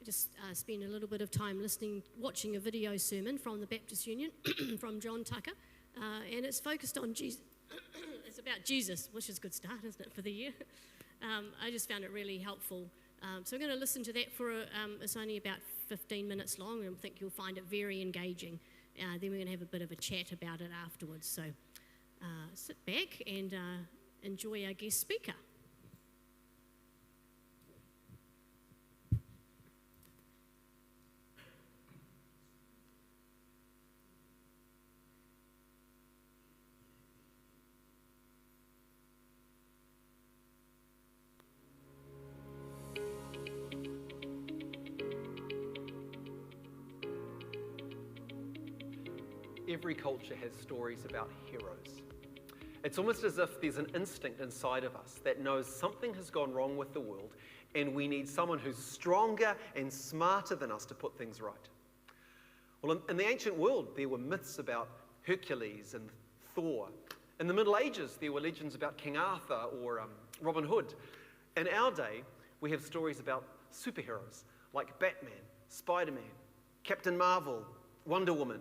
I just spent a little bit of time watching a video sermon from the Baptist Union from John Tucker, and it's focused on Jesus. It's about Jesus, which is a good start, isn't it, for the year? I just found it really helpful. So I'm going to listen to that it's only about 15 minutes long, and I think you'll find it very engaging. Then we're going to have a bit of a chat about it afterwards. So sit back and enjoy our guest speaker. Every culture has stories about heroes. It's almost as if there's an instinct inside of us that knows something has gone wrong with the world and we need someone who's stronger and smarter than us to put things right. Well, in the ancient world, there were myths about Hercules and Thor. In the Middle Ages, there were legends about King Arthur or Robin Hood. In our day, we have stories about superheroes like Batman, Spider-Man, Captain Marvel, Wonder Woman.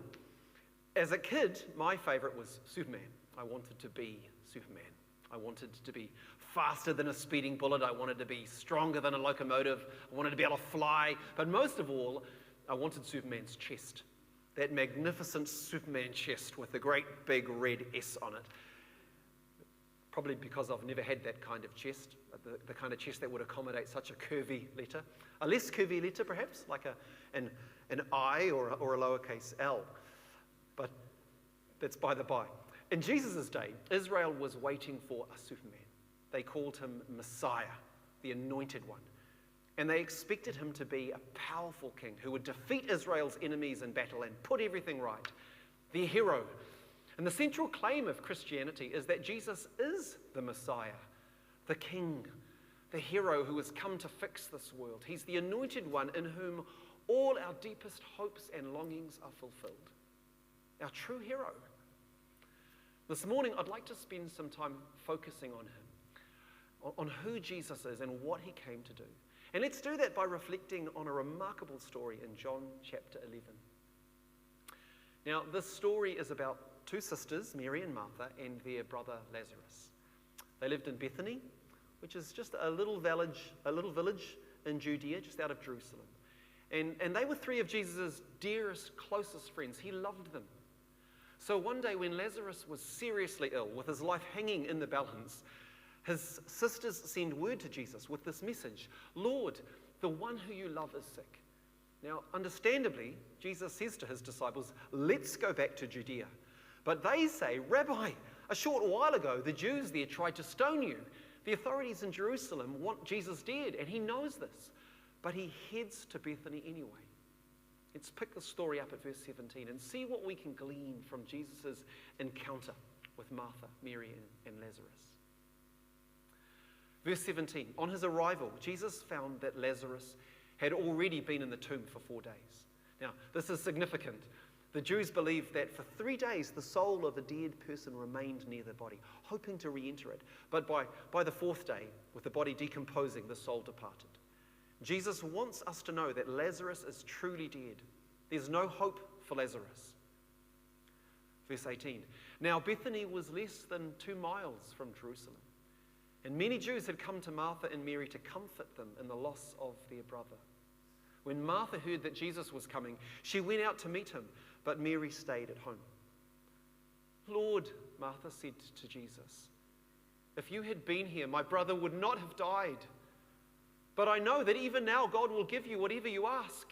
As a kid, my favourite was Superman. I wanted to be Superman. I wanted to be faster than a speeding bullet. I wanted to be stronger than a locomotive. I wanted to be able to fly. But most of all, I wanted Superman's chest. That magnificent Superman chest with the great big red S on it. Probably because I've never had that kind of chest, the kind of chest that would accommodate such a curvy letter. A less curvy letter, perhaps, like an I or a lowercase l. But that's by the by. In Jesus' day, Israel was waiting for a Superman. They called him Messiah, the anointed one. And they expected him to be a powerful king who would defeat Israel's enemies in battle and put everything right. The hero. And the central claim of Christianity is that Jesus is the Messiah, the king, the hero who has come to fix this world. He's the anointed one in whom all our deepest hopes and longings are fulfilled. Our true hero. This morning, I'd like to spend some time focusing on him, on who Jesus is and what he came to do. And let's do that by reflecting on a remarkable story in John chapter 11. Now, this story is about two sisters, Mary and Martha, and their brother Lazarus. They lived in Bethany, which is just a little village in Judea, just out of Jerusalem. And they were three of Jesus' dearest, closest friends. He loved them. So one day when Lazarus was seriously ill, with his life hanging in the balance, his sisters send word to Jesus with this message: Lord, the one who you love is sick. Now, understandably, Jesus says to his disciples, let's go back to Judea. But they say, Rabbi, a short while ago, the Jews there tried to stone you. The authorities in Jerusalem want Jesus dead, and he knows this. But he heads to Bethany anyway. Let's pick the story up at verse 17 and see what we can glean from Jesus' encounter with Martha, Mary, and Lazarus. Verse 17, on his arrival, Jesus found that Lazarus had already been in the tomb for 4 days. Now, this is significant. The Jews believed that for 3 days, the soul of a dead person remained near the body, hoping to re-enter it. But by the 4th day, with the body decomposing, the soul departed. Jesus wants us to know that Lazarus is truly dead. There's no hope for Lazarus. Verse 18. Now Bethany was less than 2 miles from Jerusalem, and many Jews had come to Martha and Mary to comfort them in the loss of their brother. When Martha heard that Jesus was coming, she went out to meet him, but Mary stayed at home. Lord, Martha said to Jesus, if you had been here, my brother would not have died. But I know that even now God will give you whatever you ask.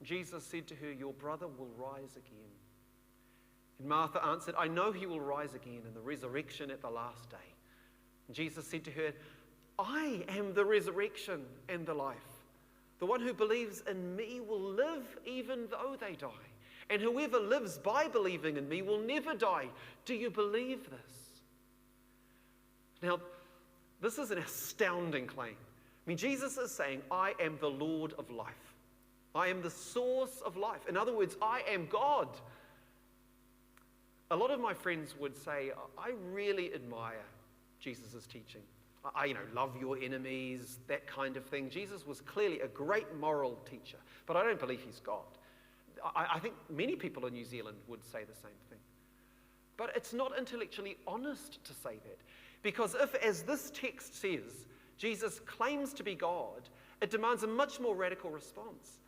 Jesus said to her, your brother will rise again. And Martha answered, I know he will rise again in the resurrection at the last day. And Jesus said to her, I am the resurrection and the life. The one who believes in me will live even though they die. And whoever lives by believing in me will never die. Do you believe this? Now, this is an astounding claim. I mean, Jesus is saying, I am the Lord of life. I am the source of life. In other words, I am God. A lot of my friends would say, I really admire Jesus' teaching. love your enemies, that kind of thing. Jesus was clearly a great moral teacher, but I don't believe he's God. I think many people in New Zealand would say the same thing. But it's not intellectually honest to say that, because if, as this text says, Jesus claims to be God, it demands a much more radical response.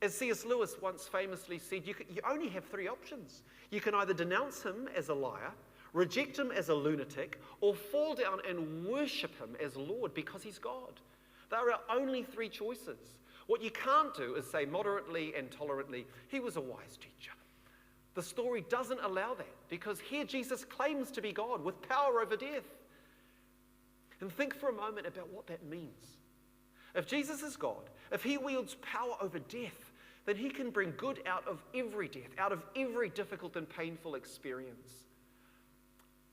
As C.S. Lewis once famously said, you only have three options. You can either denounce him as a liar, reject him as a lunatic, or fall down and worship him as Lord because he's God. There are only three choices. What you can't do is say moderately and tolerantly, he was a wise teacher. The story doesn't allow that, because here Jesus claims to be God with power over death. And think for a moment about what that means. If Jesus is God, if he wields power over death, then he can bring good out of every death, out of every difficult and painful experience.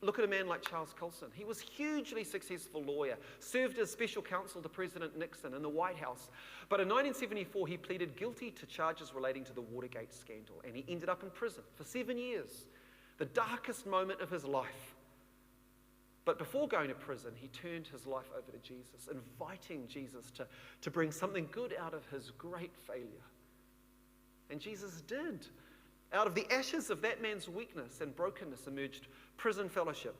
Look at a man like Charles Colson. He was a hugely successful lawyer, served as special counsel to President Nixon in the White House. But in 1974, he pleaded guilty to charges relating to the Watergate scandal, and he ended up in prison for 7 years, the darkest moment of his life. But before going to prison, he turned his life over to Jesus, inviting Jesus to bring something good out of his great failure. And Jesus did. Out of the ashes of that man's weakness and brokenness emerged Prison Fellowship,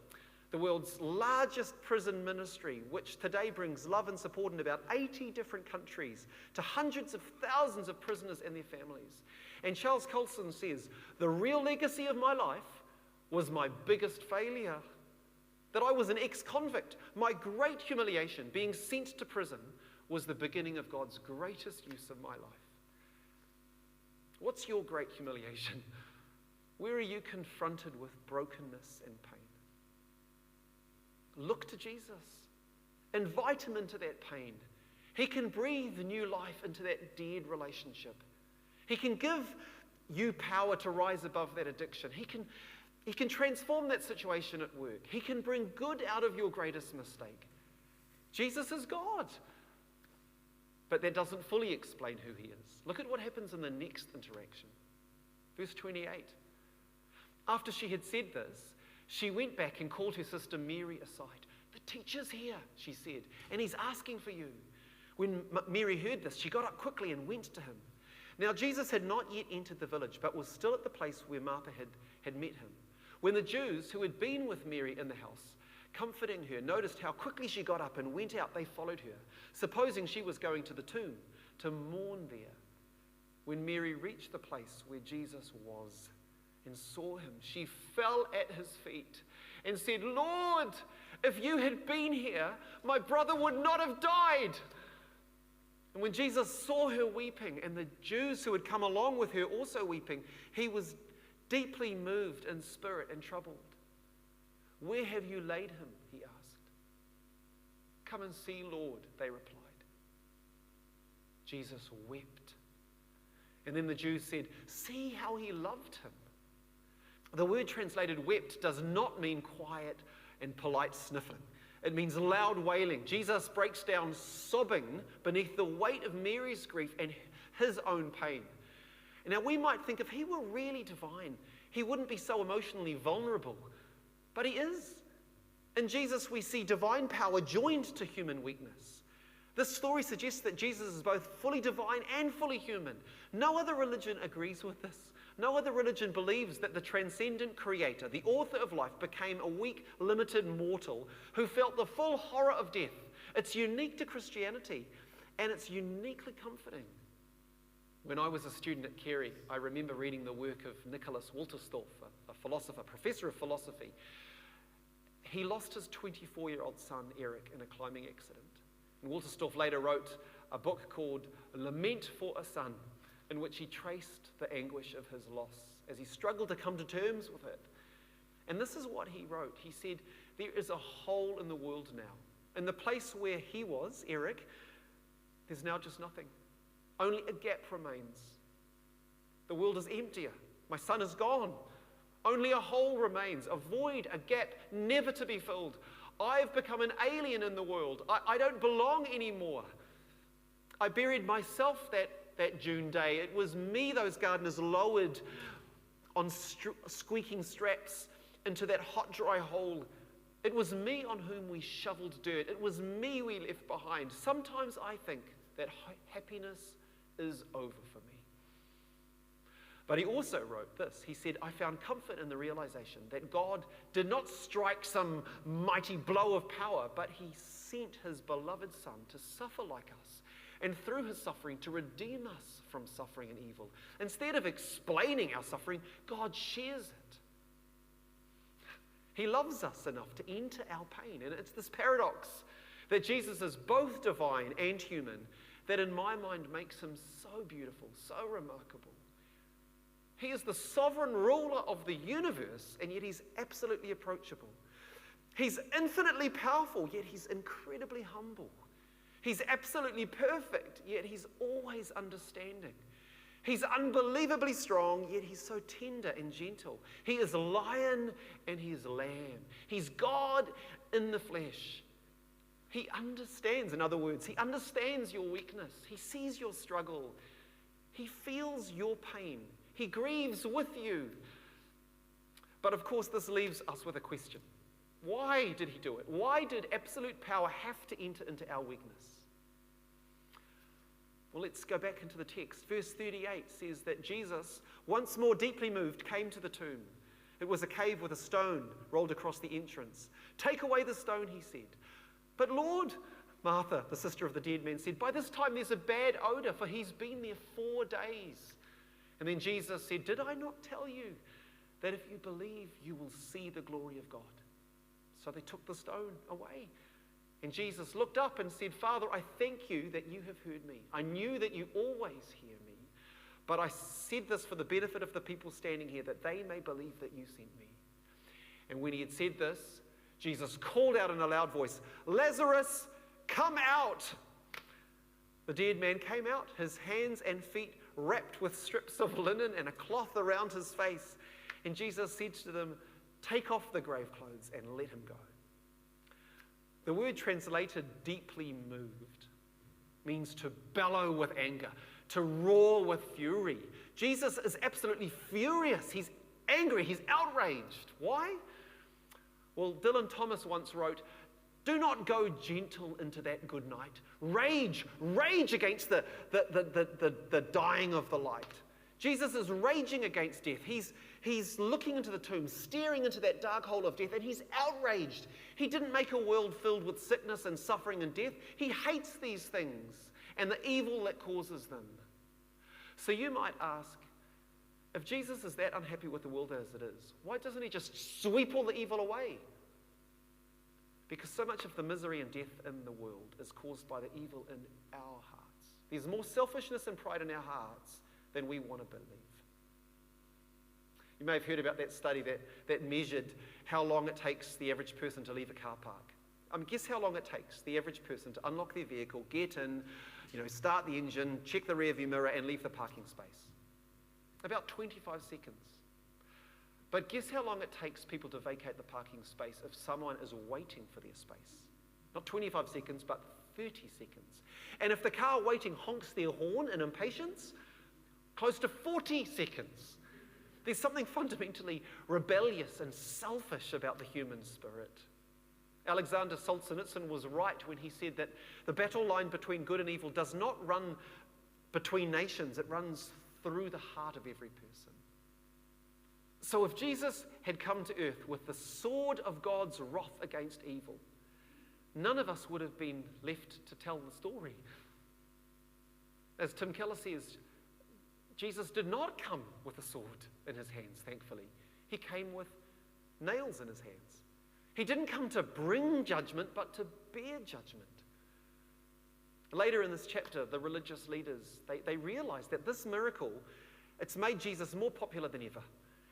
the world's largest prison ministry, which today brings love and support in about 80 different countries to hundreds of thousands of prisoners and their families. And Charles Colson says, the real legacy of my life was my biggest failure. That I was an ex-convict. My great humiliation, being sent to prison, was the beginning of God's greatest use of my life. What's your great humiliation? Where are you confronted with brokenness and pain? Look to Jesus. Invite him into that pain. He can breathe new life into that dead relationship. He can give you power to rise above that addiction. He can transform that situation at work. He can bring good out of your greatest mistake. Jesus is God. But that doesn't fully explain who he is. Look at what happens in the next interaction. Verse 28. After she had said this, she went back and called her sister Mary aside. The teacher's here, she said, and he's asking for you. When Mary heard this, she got up quickly and went to him. Now Jesus had not yet entered the village, but was still at the place where Martha had met him. When the Jews who had been with Mary in the house, comforting her, noticed how quickly she got up and went out, they followed her, supposing she was going to the tomb to mourn there. When Mary reached the place where Jesus was and saw him, she fell at his feet and said, Lord, if you had been here, my brother would not have died. And when Jesus saw her weeping, and the Jews who had come along with her also weeping, he was deeply moved in spirit and troubled. Where have you laid him? He asked. Come and see, Lord, they replied. Jesus wept. And then the Jews said, see how he loved him. The word translated wept does not mean quiet and polite sniffling. It means loud wailing. Jesus breaks down sobbing beneath the weight of Mary's grief and his own pain. Now we might think if he were really divine, he wouldn't be so emotionally vulnerable. But he is. In Jesus, we see divine power joined to human weakness. This story suggests that Jesus is both fully divine and fully human. No other religion agrees with this. No other religion believes that the transcendent creator, the author of life, became a weak, limited mortal who felt the full horror of death. It's unique to Christianity, and it's uniquely comforting. When I was a student at Carey, I remember reading the work of Nicholas Wolterstorff, a philosopher, professor of philosophy. He lost his 24-year-old son, Eric, in a climbing accident. And Wolterstorff later wrote a book called Lament for a Son, in which he traced the anguish of his loss as he struggled to come to terms with it. And this is what he wrote. He said, there is a hole in the world now. In the place where he was, Eric, there's now just nothing. Only a gap remains. The world is emptier. My son is gone. Only a hole remains, a void, a gap, never to be filled. I've become an alien in the world. I don't belong anymore. I buried myself that June day. It was me those gardeners lowered on squeaking straps into that hot, dry hole It was me on whom we shoveled dirt. It was me we left behind. Sometimes I think that happiness is over for me. But he also wrote this. He said, I found comfort in the realization that God did not strike some mighty blow of power, but he sent his beloved Son to suffer like us, and through his suffering to redeem us from suffering and evil. Instead of explaining our suffering, God shares it. He loves us enough to enter our pain. And it's this paradox that Jesus is both divine and human that in my mind makes him so beautiful, so remarkable. He is the sovereign ruler of the universe, and yet he's absolutely approachable. He's infinitely powerful, yet he's incredibly humble. He's absolutely perfect, yet he's always understanding. He's unbelievably strong, yet he's so tender and gentle. He is lion and he is lamb. He's God in the flesh. He understands, in other words, he understands your weakness. He sees your struggle. He feels your pain. He grieves with you. But of course, this leaves us with a question. Why did he do it? Why did absolute power have to enter into our weakness? Well, let's go back into the text. Verse 38 says that Jesus, once more deeply moved, came to the tomb. It was a cave with a stone rolled across the entrance. Take away the stone, he said. But Lord, Martha, the sister of the dead man, said, by this time there's a bad odor, for he's been there 4 days. And then Jesus said, did I not tell you that if you believe, you will see the glory of God? So they took the stone away. And Jesus looked up and said, Father, I thank you that you have heard me. I knew that you always hear me. But I said this for the benefit of the people standing here, that they may believe that you sent me. And when he had said this, Jesus called out in a loud voice, Lazarus, come out! The dead man came out, his hands and feet wrapped with strips of linen and a cloth around his face. And Jesus said to them, take off the grave clothes and let him go. The word translated deeply moved means to bellow with anger, to roar with fury. Jesus is absolutely furious. He's angry. He's outraged. Why? Well, Dylan Thomas once wrote, do not go gentle into that good night. Rage against the dying of the light. Jesus is raging against death. He's looking into the tomb, staring into that dark hole of death, and he's outraged. He didn't make a world filled with sickness and suffering and death. He hates these things and the evil that causes them. So you might ask, if Jesus is that unhappy with the world as it is, why doesn't he just sweep all the evil away? Because so much of the misery and death in the world is caused by the evil in our hearts. There's more selfishness and pride in our hearts than we want to believe. You may have heard about that study that measured how long it takes the average person to leave a car park. Guess how long it takes the average person to unlock their vehicle, get in, start the engine, check the rear view mirror, and leave the parking space? About 25 seconds. But guess how long it takes people to vacate the parking space if someone is waiting for their space? Not 25 seconds, but 30 seconds. And if the car waiting honks their horn in impatience, close to 40 seconds. There's something fundamentally rebellious and selfish about the human spirit. Alexander Solzhenitsyn was right when he said that the battle line between good and evil does not run between nations, it runs through the heart of every person. So if Jesus had come to earth with the sword of God's wrath against evil, none of us would have been left to tell the story. As Tim Keller says, Jesus did not come with a sword in his hands, thankfully. He came with nails in his hands. He didn't come to bring judgment, but to bear judgment. Later in this chapter, the religious leaders, they realized that this miracle, it's made Jesus more popular than ever.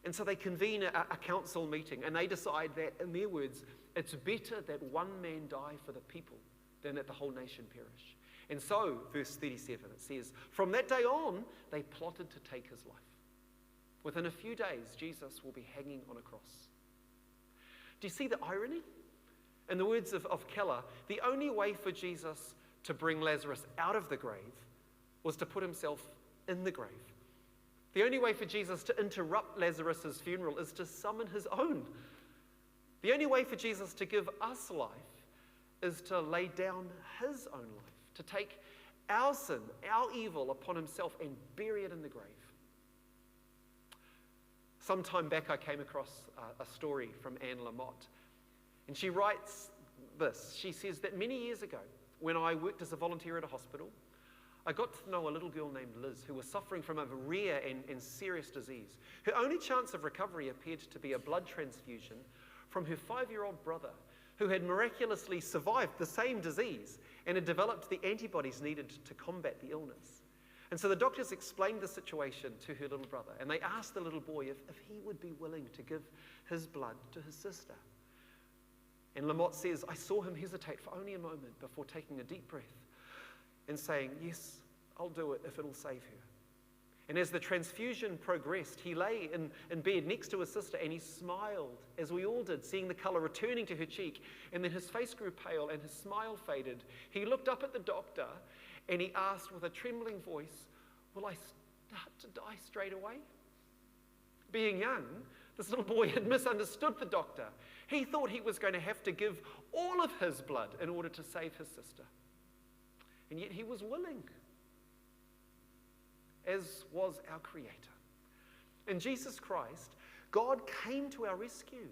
And so they convene a council meeting, and they decide that, in their words, it's better that one man die for the people than that the whole nation perish. And so, verse 37, it says, from that day on, they plotted to take his life. Within a few days, Jesus will be hanging on a cross. Do you see the irony? In the words of Keller, the only way for Jesus to bring Lazarus out of the grave was to put himself in the grave. The only way for Jesus to interrupt Lazarus' funeral is to summon his own. The only way for Jesus to give us life is to lay down his own life, to take our sin, our evil upon himself and bury it in the grave. Some time back I came across a story from Anne Lamott, and she writes this. She says that many years ago, when I worked as a volunteer at a hospital, I got to know a little girl named Liz who was suffering from a rare and serious disease. Her only chance of recovery appeared to be a blood transfusion from her 5-year-old brother, who had miraculously survived the same disease and had developed the antibodies needed to combat the illness. And so the doctors explained the situation to her little brother, and they asked the little boy if he would be willing to give his blood to his sister. And Lamott says, I saw him hesitate for only a moment before taking a deep breath and saying, yes, I'll do it if it'll save her. And as the transfusion progressed, he lay in bed next to his sister and he smiled, as we all did, seeing the colour returning to her cheek. And then his face grew pale and his smile faded. He looked up at the doctor and he asked with a trembling voice, will I start to die straight away? Being young, this little boy had misunderstood the doctor. He thought he was going to have to give all of his blood in order to save his sister. And yet he was willing, as was our Creator. In Jesus Christ, God came to our rescue.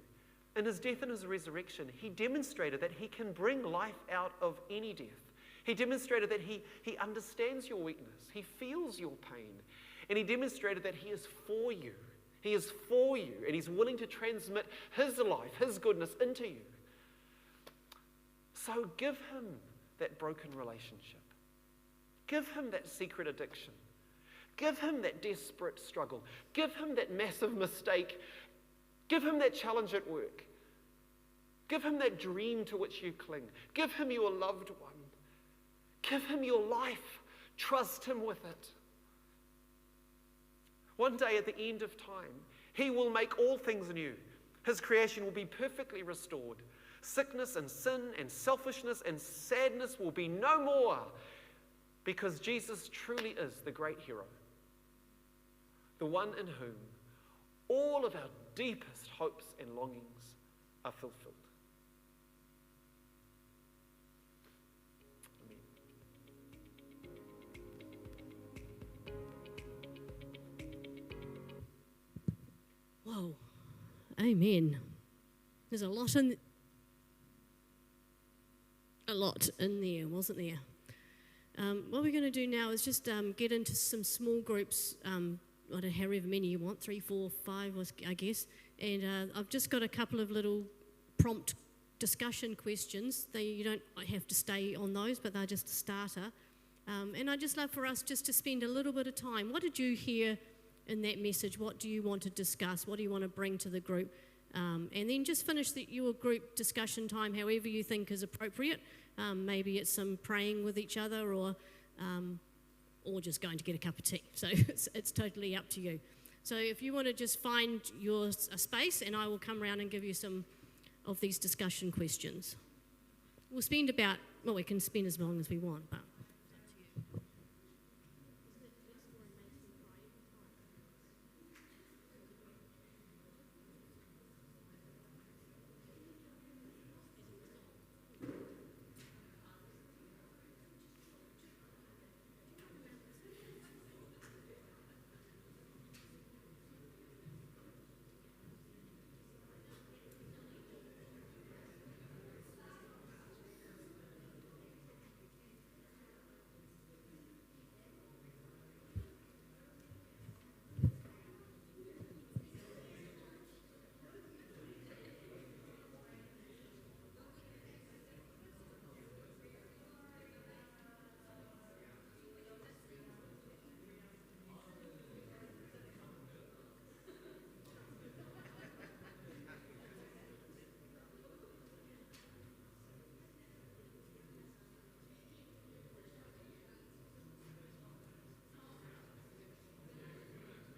In his death and his resurrection, he demonstrated that he can bring life out of any death. He demonstrated that he understands your weakness. He feels your pain. And he demonstrated that he is for you. He is for you, and he's willing to transmit his life, his goodness into you. So give him that broken relationship. Give him that secret addiction. Give him that desperate struggle. Give him that massive mistake. Give him that challenge at work. Give him that dream to which you cling. Give him your loved one. Give him your life. Trust him with it. One day at the end of time, he will make all things new. His creation will be perfectly restored. Sickness and sin and selfishness and sadness will be no more, because Jesus truly is the great hero, the one in whom all of our deepest hopes and longings are fulfilled. Whoa, amen. There's a lot in there, wasn't there? What we're going to do now is just get into some small groups, however many you want, 3, 4, 5, I guess. And I've just got a couple of little prompt discussion questions. You don't have to stay on those, but they're just a starter. And I'd just love for us just to spend a little bit of time. What did you hear in that message? What do you want to discuss? What do you want to bring to the group? And then just finish your group discussion time however you think is appropriate. Maybe it's some praying with each other or just going to get a cup of tea. So it's totally up to you. So if you want to just find a space, and I will come around and give you some of these discussion questions. We can spend as long as we want, but